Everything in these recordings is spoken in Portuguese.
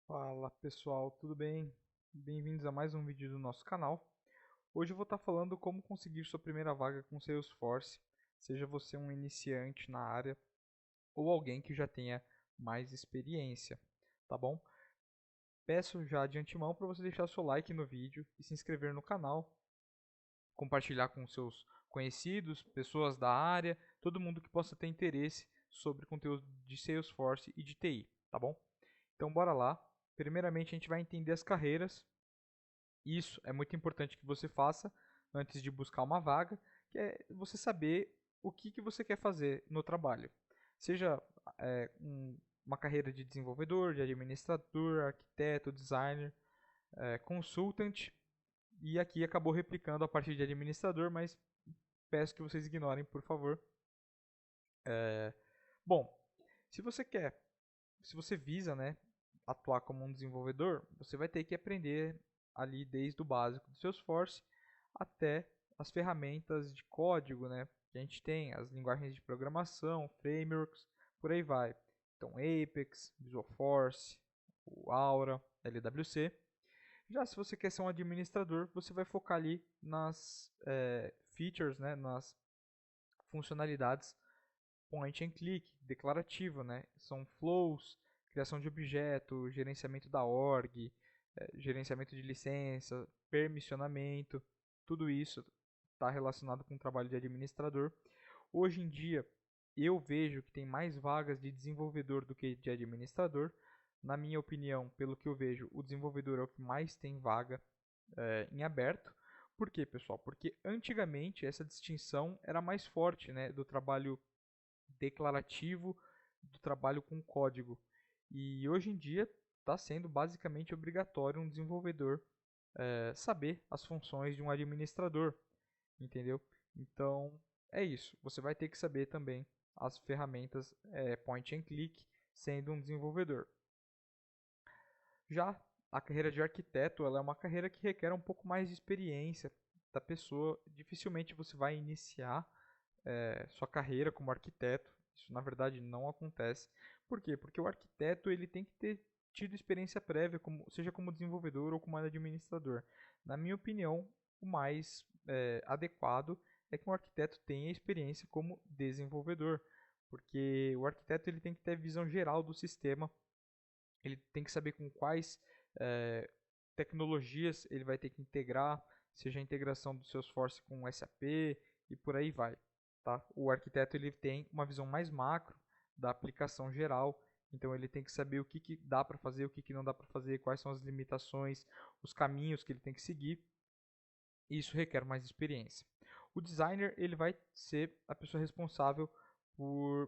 Fala pessoal, tudo bem? Bem-vindos a mais um vídeo do nosso canal. Hoje eu vou estar falando como conseguir sua primeira vaga com Salesforce, seja você um iniciante na área ou alguém que já tenha mais experiência, tá bom? Peço já de antemão para você deixar seu like no vídeo e se inscrever no canal, compartilhar com seus conhecidos, pessoas da área, todo mundo que possa ter interesse sobre conteúdo de Salesforce e de TI, tá bom? Então bora lá. Primeiramente a gente vai entender as carreiras. Isso é muito importante que você faça antes de buscar uma vaga, que é você saber o que você quer fazer no trabalho. Seja uma carreira de desenvolvedor, de administrador, arquiteto, designer, consultant, e aqui acabou replicando a parte de administrador, mas peço que vocês ignorem, por favor. Bom, se você quer, se você visa, né, atuar como um desenvolvedor, você vai ter que aprender ali desde o básico do Salesforce até as ferramentas de código, né, que a gente tem, as linguagens de programação, frameworks, por aí vai. Então, Apex, Visual Force, o Aura, LWC. Já se você quer ser um administrador, você vai focar ali nas features, né, nas funcionalidades point and click, declarativo, né? São flows, criação de objeto, gerenciamento da org, gerenciamento de licença, permissionamento, tudo isso está relacionado com o trabalho de administrador. Hoje em dia, eu vejo que tem mais vagas de desenvolvedor do que de administrador. Na minha opinião, pelo que eu vejo, o desenvolvedor é o que mais tem vaga em aberto. Por quê, pessoal? Porque antigamente essa distinção era mais forte, né, do trabalho declarativo do trabalho com código. E hoje em dia está sendo basicamente obrigatório um desenvolvedor saber as funções de um administrador, entendeu? Então é isso. Você vai ter que saber também as ferramentas point and click sendo um desenvolvedor. Já a carreira de arquiteto, ela é uma carreira que requer um pouco mais de experiência da pessoa. Dificilmente você vai iniciar sua carreira como arquiteto. Isso na verdade não acontece. Por quê? Porque o arquiteto ele tem que ter tido experiência prévia, seja como desenvolvedor ou como administrador. Na minha opinião, o mais adequado é que um arquiteto tenha experiência como desenvolvedor, porque o arquiteto ele tem que ter visão geral do sistema, ele tem que saber com quais eh, tecnologias ele vai ter que integrar, seja a integração do Salesforce com o SAP e por aí vai. Tá? O arquiteto ele tem uma visão mais macro da aplicação geral, então ele tem que saber o que dá para fazer, o que não dá para fazer, quais são as limitações, os caminhos que ele tem que seguir, e isso requer mais experiência. O designer ele vai ser a pessoa responsável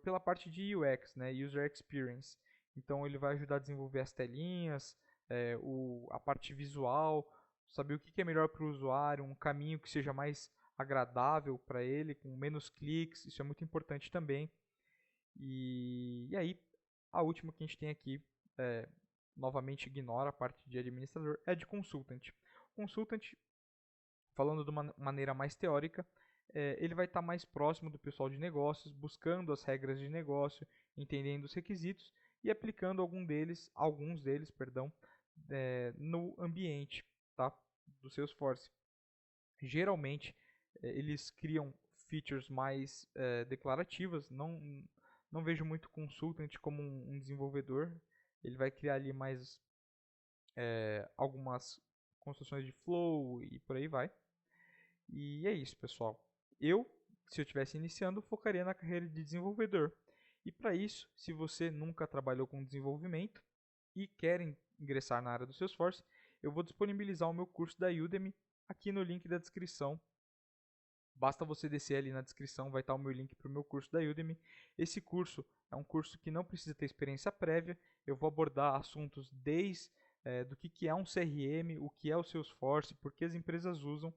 pela parte de UX, né, User Experience. Então ele vai ajudar a desenvolver as telinhas, a parte visual, saber o que é melhor para o usuário, um caminho que seja mais agradável para ele, com menos cliques, isso é muito importante também. E aí, a última que a gente tem aqui, novamente ignora a parte de administrador, é de consultant. Consultant, falando de uma maneira mais teórica, ele vai estar mais próximo do pessoal de negócios, buscando as regras de negócio, entendendo os requisitos e aplicando alguns deles, perdão, no ambiente, tá, do Salesforce. Geralmente, eles criam features mais declarativas, não vejo muito consultant como um desenvolvedor, ele vai criar ali mais algumas construções de flow e por aí vai. E é isso, pessoal. Se eu estivesse iniciando, focaria na carreira de desenvolvedor. E para isso, se você nunca trabalhou com desenvolvimento e quer ingressar na área do Salesforce, eu vou disponibilizar o meu curso da Udemy aqui no link da descrição. Basta você descer ali na descrição, vai estar o meu link para o meu curso da Udemy. Esse curso é um curso que não precisa ter experiência prévia. Eu vou abordar assuntos desde do que é um CRM, o que é o Salesforce, por que as empresas usam,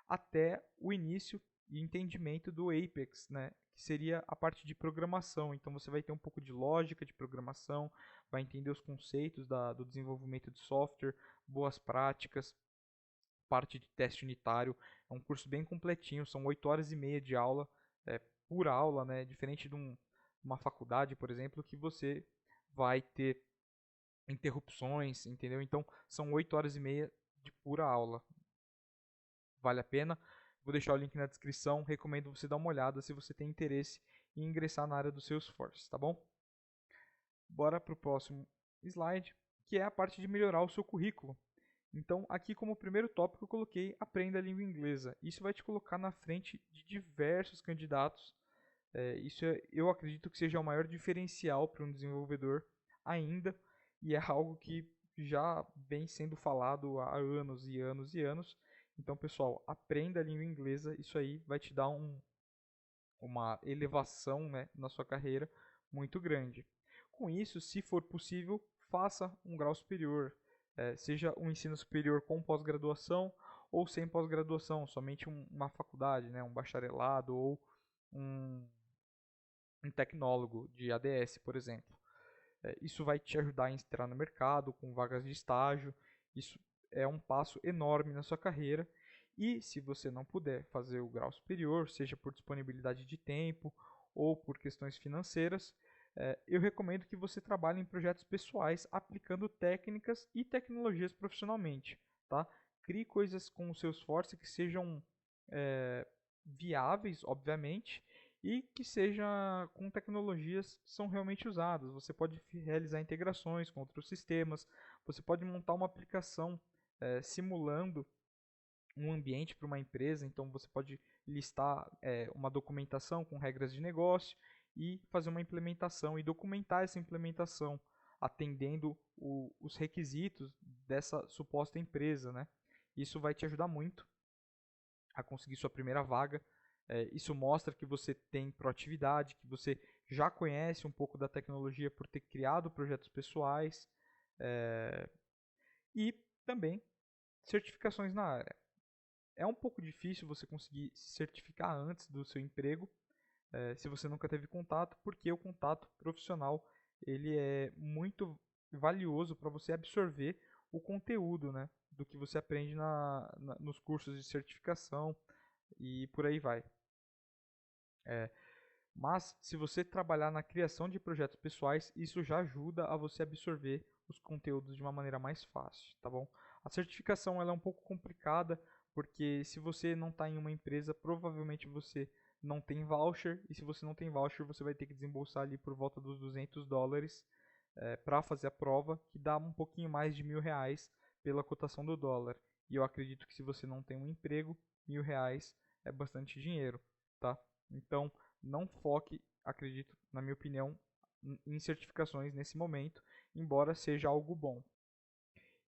até o início e entendimento do Apex, né? Que seria a parte de programação. Então você vai ter um pouco de lógica de programação, vai entender os conceitos do desenvolvimento de software, boas práticas, parte de teste unitário. É um curso bem completinho, são 8 horas e meia de aula, por aula, né? Diferente de uma faculdade, por exemplo, que você vai ter interrupções, entendeu? Então são 8 horas e meia de pura aula. Vale a pena. Vou deixar o link na descrição. Recomendo você dar uma olhada se você tem interesse em ingressar na área do Salesforce, tá bom? Bora para o próximo slide, que é a parte de melhorar o seu currículo. Então, aqui como primeiro tópico eu coloquei aprenda a língua inglesa. Isso vai te colocar na frente de diversos candidatos. Eu acredito que seja o maior diferencial para um desenvolvedor ainda, e é algo que já vem sendo falado há anos e anos e anos. Então, pessoal, aprenda a língua inglesa. Isso aí vai te dar uma elevação, né, na sua carreira muito grande. Com isso, se for possível, faça um grau superior, seja um ensino superior com pós-graduação ou sem pós-graduação, somente uma faculdade, né, um bacharelado ou um, um tecnólogo de ADS, por exemplo. Isso vai te ajudar a entrar no mercado com vagas de estágio. Isso é um passo enorme na sua carreira. E se você não puder fazer o grau superior, seja por disponibilidade de tempo ou por questões financeiras, eu recomendo que você trabalhe em projetos pessoais aplicando técnicas e tecnologias profissionalmente. Tá? Crie coisas com o Salesforce que sejam viáveis, obviamente, e que seja com tecnologias que são realmente usadas. Você pode realizar integrações com outros sistemas, você pode montar uma aplicação simulando um ambiente para uma empresa, então você pode listar uma documentação com regras de negócio e fazer uma implementação e documentar essa implementação, atendendo os requisitos dessa suposta empresa, né? Isso vai te ajudar muito a conseguir sua primeira vaga. Isso mostra que você tem proatividade, que você já conhece um pouco da tecnologia por ter criado projetos pessoais e também certificações na área. É um pouco difícil você conseguir se certificar antes do seu emprego, se você nunca teve contato, porque o contato profissional ele é muito valioso para você absorver o conteúdo, né, do que você aprende nos cursos de certificação e por aí vai. Mas se você trabalhar na criação de projetos pessoais, isso já ajuda a você absorver os conteúdos de uma maneira mais fácil, tá bom? A certificação ela é um pouco complicada, porque se você não está em uma empresa, provavelmente você não tem voucher, e se você não tem voucher, você vai ter que desembolsar ali por volta dos $200 para fazer a prova, que dá um pouquinho mais de R$ 1.000 pela cotação do dólar. E eu acredito que se você não tem um emprego, R$ 1.000 é bastante dinheiro, tá? Então, não foque, acredito, na minha opinião, em certificações nesse momento, embora seja algo bom.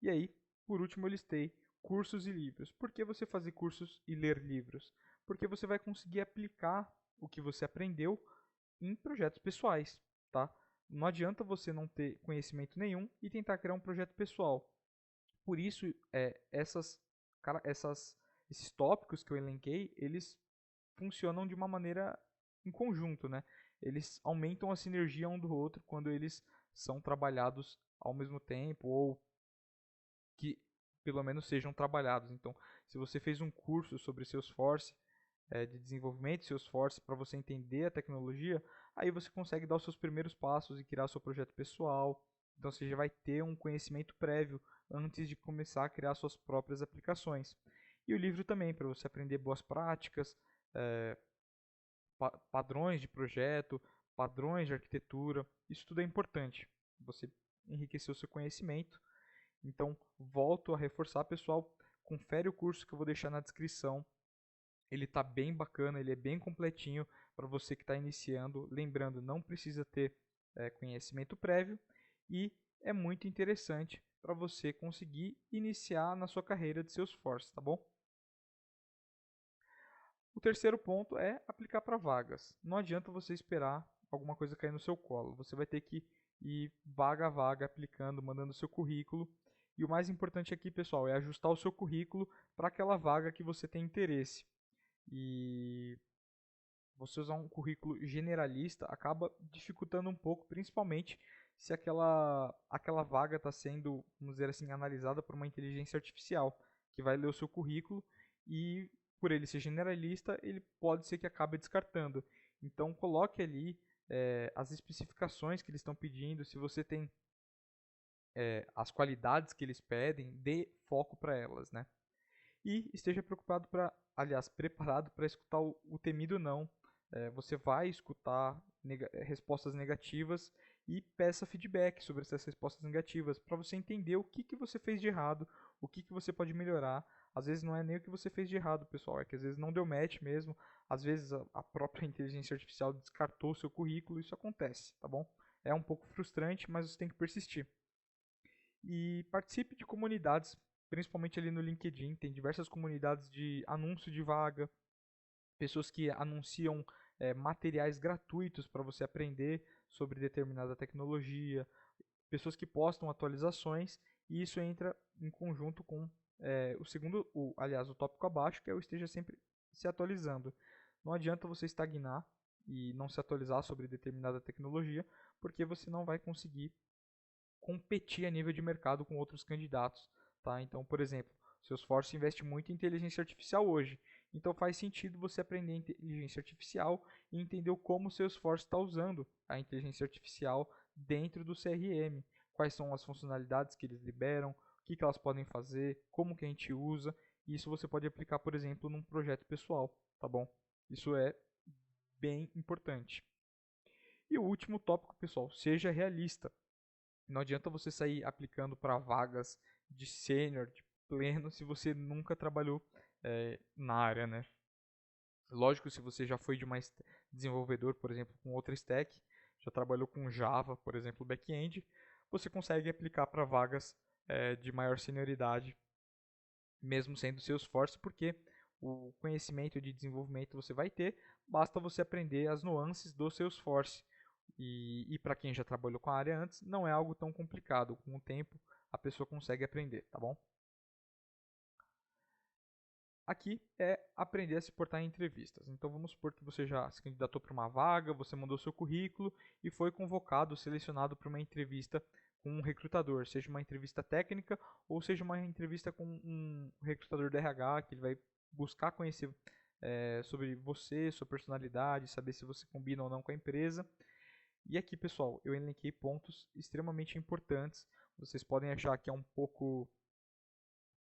E aí, por último, eu listei cursos e livros. Por que você fazer cursos e ler livros? Porque você vai conseguir aplicar o que você aprendeu em projetos pessoais, tá? Não adianta você não ter conhecimento nenhum e tentar criar um projeto pessoal. Por isso, esses tópicos que eu elenquei, eles funcionam de uma maneira em conjunto, né? Eles aumentam a sinergia um do outro quando eles são trabalhados ao mesmo tempo ou que pelo menos sejam trabalhados. Então, se você fez um curso sobre Salesforce, de desenvolvimento de Salesforce para você entender a tecnologia, aí você consegue dar os seus primeiros passos e criar seu projeto pessoal. Então você já vai ter um conhecimento prévio antes de começar a criar suas próprias aplicações. E o livro também, para você aprender boas práticas, padrões de projeto, padrões de arquitetura, isso tudo é importante. Você enriquecer o seu conhecimento. Então, volto a reforçar, pessoal, confere o curso que eu vou deixar na descrição. Ele está bem bacana, ele é bem completinho para você que está iniciando. Lembrando, não precisa ter conhecimento prévio e é muito interessante para você conseguir iniciar na sua carreira de Salesforce, tá bom? O terceiro ponto é aplicar para vagas. Não adianta você esperar alguma coisa cair no seu colo. Você vai ter que ir vaga a vaga, aplicando, mandando seu currículo. E o mais importante aqui, pessoal, é ajustar o seu currículo para aquela vaga que você tem interesse. E você usar um currículo generalista acaba dificultando um pouco, principalmente se aquela vaga está sendo, vamos dizer assim, analisada por uma inteligência artificial, que vai ler o seu currículo e, por ele ser generalista, ele pode ser que acabe descartando. Então, coloque ali as especificações que eles estão pedindo. Se você tem as qualidades que eles pedem, dê foco para elas, né? E esteja preparado para escutar o temido não. Você vai escutar respostas negativas e peça feedback sobre essas respostas negativas para você entender o que você fez de errado, o que você pode melhorar. Às vezes não é nem o que você fez de errado, pessoal, é que às vezes não deu match mesmo, às vezes a própria inteligência artificial descartou o seu currículo, isso acontece, tá bom? É um pouco frustrante, mas você tem que persistir. E participe de comunidades, principalmente ali no LinkedIn, tem diversas comunidades de anúncio de vaga, pessoas que anunciam materiais gratuitos para você aprender sobre determinada tecnologia, pessoas que postam atualizações, e isso entra em conjunto com o tópico abaixo, que é o esteja sempre se atualizando. Não adianta você estagnar e não se atualizar sobre determinada tecnologia, porque você não vai conseguir competir a nível de mercado com outros candidatos. Tá? Então, por exemplo, o Salesforce investe muito em inteligência artificial hoje. Então faz sentido você aprender inteligência artificial e entender como o Salesforce está usando a inteligência artificial dentro do CRM. Quais são as funcionalidades que eles liberam, o que elas podem fazer, como que a gente usa. Isso você pode aplicar, por exemplo, num projeto pessoal, tá bom? Isso é bem importante. E o último tópico, pessoal, seja realista. Não adianta você sair aplicando para vagas de sênior, de pleno, se você nunca trabalhou na área, né? Lógico, se você já foi de mais desenvolvedor, por exemplo, com outra stack, já trabalhou com Java, por exemplo, back-end, você consegue aplicar para vagas de maior senioridade, mesmo sendo Salesforce, porque o conhecimento de desenvolvimento você vai ter, basta você aprender as nuances do Salesforce. E para quem já trabalhou com a área antes, não é algo tão complicado. Com o tempo, a pessoa consegue aprender, tá bom? Aqui é aprender a se portar em entrevistas. Então vamos supor que você já se candidatou para uma vaga, você mandou seu currículo e foi convocado, selecionado para uma entrevista com um recrutador, seja uma entrevista técnica ou seja uma entrevista com um recrutador da RH, que ele vai buscar conhecer sobre você, sua personalidade, saber se você combina ou não com a empresa. E aqui, pessoal, eu elenquei pontos extremamente importantes. Vocês podem achar que é um pouco,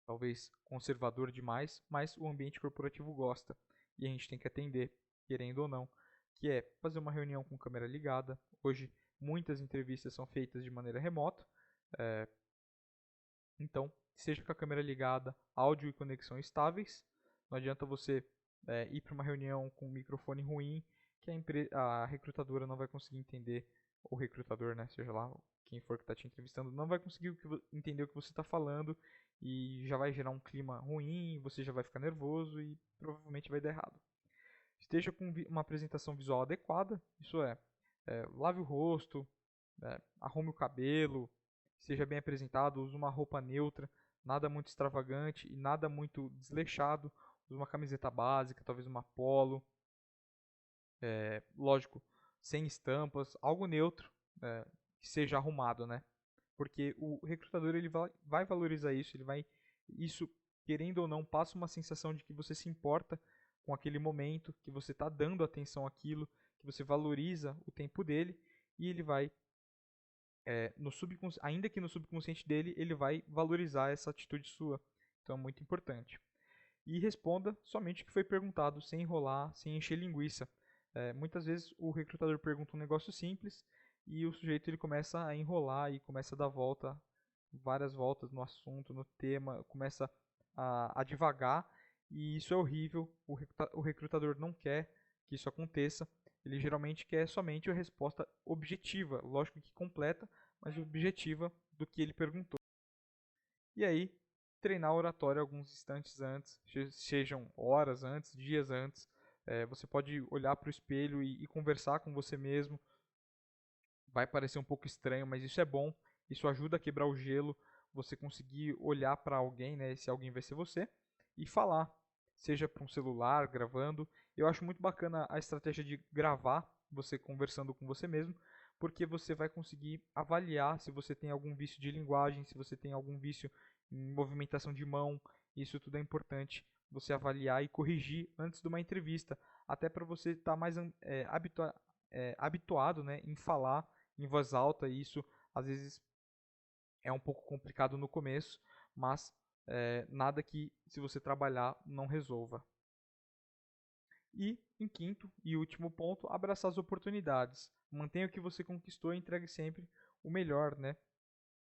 talvez, conservador demais, mas o ambiente corporativo gosta. E a gente tem que atender, querendo ou não, que é fazer uma reunião com câmera ligada. Hoje, muitas entrevistas são feitas de maneira remota. Então, seja com a câmera ligada, áudio e conexão estáveis. Não adianta você ir para uma reunião com um microfone ruim, que a recrutadora não vai conseguir entender, ou recrutador, né, seja lá quem for que está te entrevistando, não vai conseguir entender o que você está falando e já vai gerar um clima ruim, você já vai ficar nervoso e provavelmente vai dar errado. Esteja com uma apresentação visual adequada, isso lave o rosto, arrume o cabelo, seja bem apresentado, use uma roupa neutra, nada muito extravagante e nada muito desleixado. Use uma camiseta básica, talvez uma polo, lógico, sem estampas, algo neutro, que seja arrumado, né? Porque o recrutador ele vai valorizar isso, isso querendo ou não passa uma sensação de que você se importa com aquele momento, que você está dando atenção àquilo, que você valoriza o tempo dele e ele vai ainda que no subconsciente dele, ele vai valorizar essa atitude sua. Então é muito importante. E responda somente o que foi perguntado, sem enrolar, sem encher linguiça. Muitas vezes o recrutador pergunta um negócio simples e o sujeito ele começa a enrolar e começa a dar várias voltas no assunto, no tema, começa a divagar e isso é horrível. O recrutador não quer que isso aconteça. Ele geralmente quer somente a resposta objetiva, lógico que completa, mas objetiva do que ele perguntou. E aí, treinar a oratória alguns instantes antes, sejam horas antes, dias antes. Você pode olhar para o espelho e conversar com você mesmo. Vai parecer um pouco estranho, mas isso é bom. Isso ajuda a quebrar o gelo. Você conseguir olhar para alguém, né, se alguém vai ser você, e falar. Seja para um celular, gravando. Eu acho muito bacana a estratégia de gravar você conversando com você mesmo, porque você vai conseguir avaliar se você tem algum vício de linguagem, se você tem algum vício em movimentação de mão. Isso tudo é importante você avaliar e corrigir antes de uma entrevista, até para você estar mais habituado, né, em falar em voz alta. E isso às vezes É um pouco complicado no começo, mas nada que, se você trabalhar, não resolva. E, em quinto e último ponto, abraçar as oportunidades. Mantenha o que você conquistou e entregue sempre o melhor, né?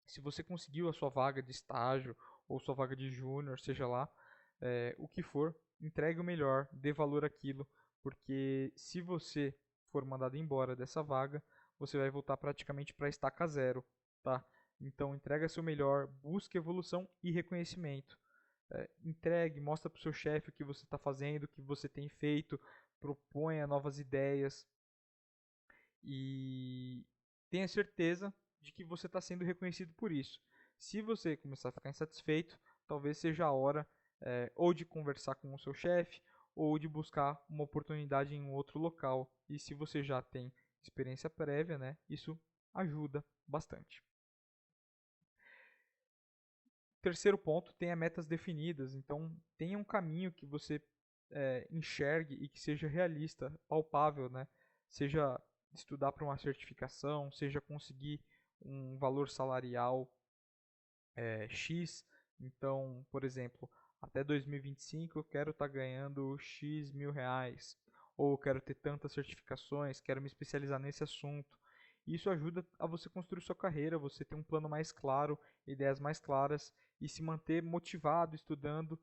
Se você conseguiu a sua vaga de estágio ou sua vaga de júnior, seja lá o que for, entregue o melhor, dê valor àquilo, porque se você for mandado embora dessa vaga, você vai voltar praticamente para a estaca zero, tá? Então entrega seu melhor, busque evolução e reconhecimento. Entregue, mostra para o seu chefe o que você está fazendo, o que você tem feito, proponha novas ideias e tenha certeza de que você está sendo reconhecido por isso. Se você começar a ficar insatisfeito, talvez seja a hora ou de conversar com o seu chefe ou de buscar uma oportunidade em um outro local. E se você já tem experiência prévia, né, isso ajuda bastante. Terceiro ponto, tenha metas definidas. Então, tenha um caminho que você enxergue e que seja realista, palpável, né? Seja estudar para uma certificação, seja conseguir um valor salarial X. Então, por exemplo, até 2025 eu quero estar ganhando X mil reais, ou eu quero ter tantas certificações, quero me especializar nesse assunto. Isso ajuda a você construir sua carreira, você ter um plano mais claro, ideias mais claras e se manter motivado, estudando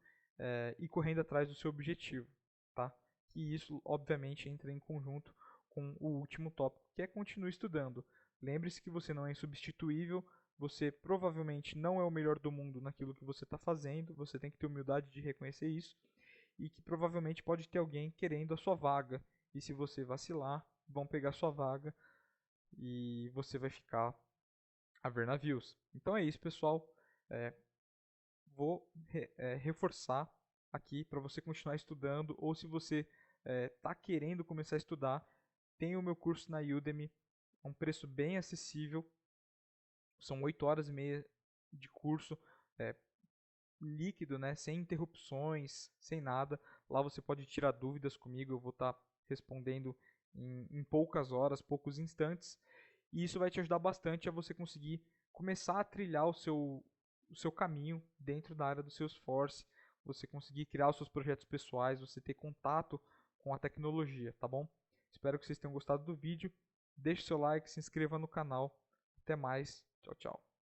e correndo atrás do seu objetivo, tá? E isso, obviamente, entra em conjunto com o último tópico, que é continue estudando. Lembre-se que você não é insubstituível, você provavelmente não é o melhor do mundo naquilo que você está fazendo, você tem que ter humildade de reconhecer isso, e que provavelmente pode ter alguém querendo a sua vaga, e se você vacilar, vão pegar a sua vaga e você vai ficar a ver navios. Então é isso, pessoal. Vou reforçar aqui para você continuar estudando, ou se você está querendo começar a estudar, tem o meu curso na Udemy, a um preço bem acessível. São 8 horas e meia de curso líquido, né? Sem interrupções, sem nada. Lá você pode tirar dúvidas comigo, eu vou estar respondendo em poucas horas, poucos instantes. E isso vai te ajudar bastante a você conseguir começar a trilhar o seu caminho dentro da área do Salesforce, você conseguir criar os seus projetos pessoais, você ter contato com a tecnologia, tá bom? Espero que vocês tenham gostado do vídeo. Deixe seu like, se inscreva no canal. Até mais. Tchau, tchau.